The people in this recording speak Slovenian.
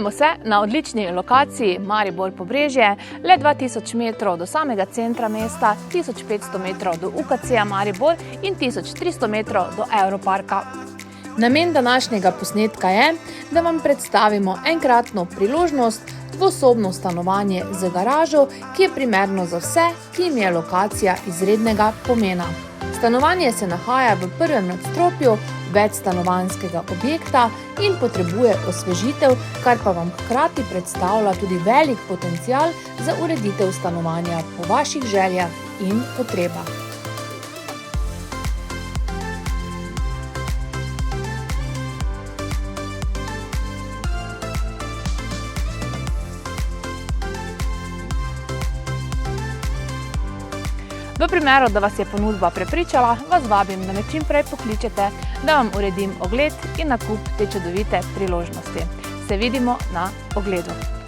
Nahajamo se na odlični lokaciji Maribor Pobrežje, le 2000 metrov do samega centra mesta, 1500 metrov do UKC-ja Maribor in 1300 metrov do Europarka. Namen današnjega posnetka je, da vam predstavimo enkratno priložnost, dvosobno stanovanje z garažo, ki je primerno za vse, ki jim je lokacija izrednega pomena. Stanovanje se nahaja v prvem nadstropju večstanovanjskega objekta in potrebuje osvežitev, kar pa vam hkrati predstavlja tudi velik potencial za ureditev stanovanja po vaših željah in potrebah. V primeru, da vas je ponudba prepričala, vas vabim, da me čim prej pokličete, da vam uredim ogled in nakup te čudovite priložnosti. Se vidimo na ogledu.